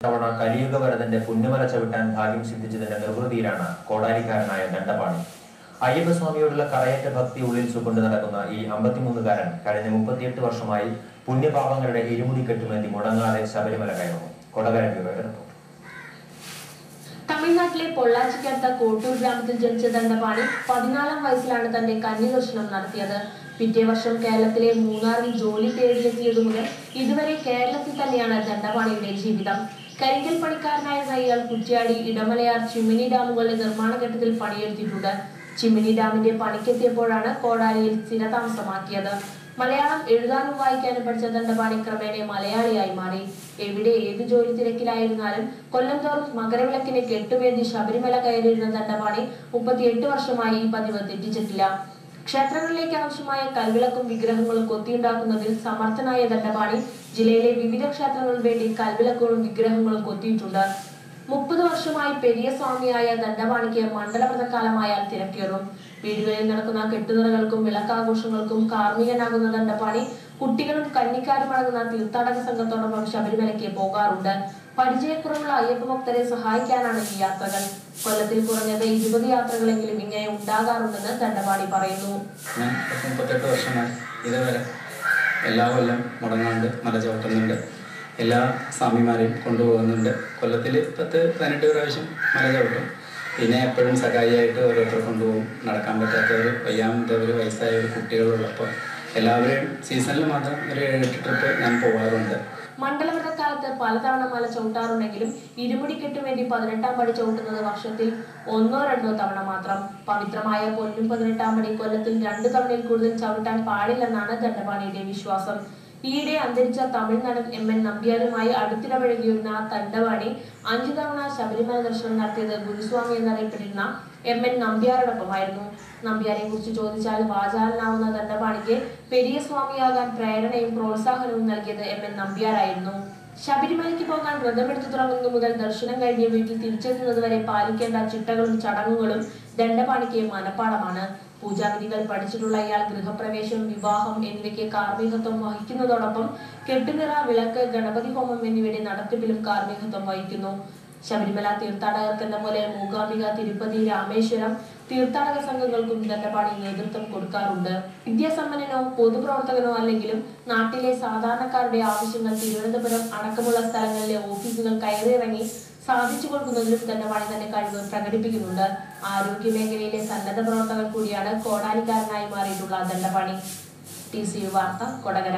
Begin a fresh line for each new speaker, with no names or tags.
തവണ കലിയുഗവരദന്റെ പുണ്യമല ചവിട്ടാൻ ഭാഗ്യം സിദ്ധിച്ചതിന്റെ നിർവൃതിയിലാണ് കോടാലിക്കാരനായ ദണ്ഡപാണി. അയ്യപ്പസ്വാമിയോടുള്ള കറയറ്റ ഭക്തി ഉള്ളിൽ സുകൊണ്ട് നടക്കുന്ന ഈ 53കാരൻ കഴിഞ്ഞ 38 വർഷമായി പുണ്യപാപങ്ങളുടെ ഇരുമുടി കെട്ടുമേന്തി മുടങ്ങാതെ ശബരിമല കയറുന്നു. കൊടകര റിപ്പോർട്ട്.
തമിഴ്നാട്ടിലെ പൊള്ളാച്ചിക്കടുത്ത കോട്ടൂർ ഗ്രാമത്തിൽ ജനിച്ച ദണ്ഡപാണി 14ാം വയസ്സിലാണ് തന്റെ കന്യദർശനം നടത്തിയത്. പിറ്റേ വർഷം കേരളത്തിലെ മൂന്നാറിൽ ജോലി തേടിയെത്തിയതു മുതൽ ഇതുവരെ കേരളത്തിൽ തന്നെയാണ് ദണ്ഡപാണിയുടെ ജീവിതം. കരിങ്കൽ പണിക്കാരനായിരുന്ന ഇയാൾ കുറ്റ്യാടി, ഇടമലയാർ, ചിമ്മിനി ഡാമുകളുടെ നിർമ്മാണ ഘട്ടത്തിൽ പണിയെടുത്തിട്ടുണ്ട്. ചിമ്മിനി ഡാമിന്റെ പണിക്കെത്തിയപ്പോഴാണ് കോടാലിയിൽ സ്ഥിരതാമസമാക്കിയത്. മലയാളം എഴുതാനും വായിക്കാനും പഠിച്ച ദണ്ഡപാണി ക്രമേണ മലയാളിയായി മാറി. എവിടെ ഏത് ജോലി തിരക്കിലായിരുന്നാലും കൊല്ലം തോറും മകരവിളക്കിനെ കെട്ടുമേന്തി ശബരിമല കയറിയിരുന്ന ദണ്ഡപാണി 38 വർഷമായി ഈ പതിവ് തെറ്റിച്ചിട്ടില്ല. ക്ഷേത്രങ്ങളിലേക്ക് ആവശ്യമായ കൽവിളക്കും വിഗ്രഹങ്ങളും കൊത്തിയുണ്ടാക്കുന്നതിൽ സമർത്ഥനായ ദണ്ഡപാണി ജില്ലയിലെ വിവിധ ക്ഷേത്രങ്ങൾക്ക് വേണ്ടി കൽവിളക്കുകളും വിഗ്രഹങ്ങളും കൊത്തിയിട്ടുണ്ട്. 30 വർഷമായി പെരിയ സ്വാമിയായ ദണ്ഡപാണിക്ക് മണ്ഡലവ്രതക്കാലമായാൽ തിരക്കേറും. വീടുകളിൽ നടക്കുന്ന കെട്ടുനിറകൾക്കും വിളക്കാഘോഷങ്ങൾക്കും കാർമ്മികനാകുന്ന ദണ്ഡപാണി കുട്ടികളും കന്നിക്കാരും അടങ്ങുന്ന തീർത്ഥാടക സംഘത്തോടൊപ്പം ശബരിമലയ്ക്ക് പോകാറുണ്ട്. പരിചയക്കുറവുള്ള അയ്യപ്പ ഭക്തരെ സഹായിക്കാനാണ് ഈ യാത്രകൾ. കൊല്ലത്തിൽ കുറഞ്ഞത് 20 യാത്രകളെങ്കിലും ഇങ്ങനെ ഉണ്ടാകാറുണ്ടെന്ന് ദണ്ഡപാണി പറയുന്നു.
38 വർഷമായി ഇതുവരെ എല്ലാ കൊല്ലം മുടങ്ങാണ്ട് മല ചവിട്ടുന്നുണ്ട്. എല്ലാ സ്വാമിമാരെയും കൊണ്ടുപോകുന്നുണ്ട്. കൊല്ലത്തിൽ 10-18 പ്രാവശ്യം മല ചവിട്ടും. പിന്നെ എപ്പോഴും സഹായിയായിട്ട് ഓരോരുത്തർ കൊണ്ടുപോകും. നടക്കാൻ പറ്റാത്തവർ, വയ്യാത്തവർ, വയസ്സായവർ, കുട്ടികളുള്ളപ്പോൾ എല്ലാവരെയും സീസണിൽ മാത്രം ഒരു 7-8 ട്രിപ്പ് ഞാൻ പോകാറുണ്ട്.
മണ്ഡലവ്രതക്കാലത്ത് പലതവണ മല ചവിട്ടാറുണ്ടെങ്കിലും ഇരുമുടി കെട്ടുവേണ്ടി 18ാം പടി ചവിട്ടുന്നത് വർഷത്തിൽ 1-2 തവണ മാത്രം. പവിത്രമായ പൊന്നും 18ാം പടി കൊല്ലത്തിൽ 2 തവണയിൽ കൂടുതൽ ചവിട്ടാൻ പാടില്ലെന്നാണ് ദണ്ഡപാണിയുടെ വിശ്വാസം. ഈയിടെ അന്തരിച്ച തമിഴ് നടൻ MN നമ്പ്യാരുമായി അടുത്തിടപഴകിയിരുന്ന ദണ്ഡപാണി 5 തവണ ശബരിമല ദർശനം നടത്തിയത് ഗുരുസ്വാമി എന്നറിയപ്പെട്ടിരുന്ന MN നമ്പ്യാരോടൊപ്പമായിരുന്നു. നമ്പ്യാരെ കുറിച്ച് ചോദിച്ചാൽ വാചാലനാവുന്ന ദണ്ഡപാണിക്ക് പെരിയ സ്വാമിയാകാൻ പ്രേരണയും പ്രോത്സാഹനവും നൽകിയത് MN നമ്പ്യാരായിരുന്നു. ശബരിമലയ്ക്ക് പോകാൻ വ്രതമെടുത്തു തുടങ്ങുന്നത് മുതൽ ദർശനം കഴിഞ്ഞ് വീട്ടിൽ തിരിച്ചെത്തുന്നത് വരെ പാലിക്കേണ്ട ചിട്ടകളും ചടങ്ങുകളും ദണ്ഡപാണിക്ക് മനപ്പാടമാണ്. പൂജാവിധികൾ പഠിച്ചിട്ടുള്ള ഇയാൾ ഗൃഹപ്രവേശം, വിവാഹം എന്നിവയ്ക്ക് കാർമ്മികത്വം വഹിക്കുന്നതോടൊപ്പം കെട്ടുനിറ, വിളക്ക്, ഗണപതി ഹോമം എന്നിവയുടെ നടത്തിപ്പിലും കാർമ്മികത്വം വഹിക്കുന്നു. ശബരിമല തീർത്ഥാടകർക്കെന്ന പോലെ മൂകാംബിക, തിരുപ്പതി, രാമേശ്വരം തീർത്ഥാടക സംഘങ്ങൾക്കും ദണ്ഡപാണി നേതൃത്വം കൊടുക്കാറുണ്ട്. വിദ്യാസമ്പന്നനോ പൊതുപ്രവർത്തകനോ അല്ലെങ്കിലും നാട്ടിലെ സാധാരണക്കാരുടെ ആവശ്യങ്ങൾ തിരുവനന്തപുരം അടക്കമുള്ള സ്ഥലങ്ങളിലെ ഓഫീസുകൾ കയറിയിറങ്ങി സാധിച്ചു കൊടുക്കുന്നതിലും ദണ്ഡപാണി തന്റെ കഴിവ് പ്രകടിപ്പിക്കുന്നുണ്ട്. ആരോഗ്യ മേഖലയിലെ സന്നദ്ധ പ്രവർത്തകർ കൂടിയാണ് കോടാലിക്കാരനായി മാറിയിട്ടുള്ള ദണ്ഡപാണി. TCU വാർത്ത, കൊടകര.